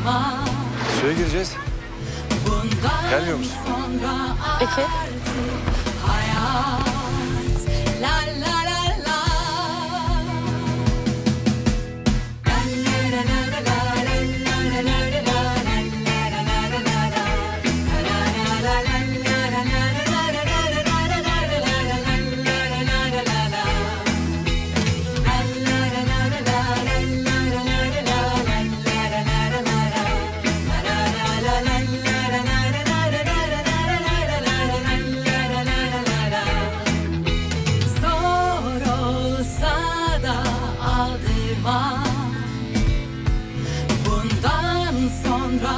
aldırmam. Suya gireceğiz. Bundan Gelmiyor musun? sonra Peki. hayat la la la la. Zor olsa da aldırmam. Bundan sonra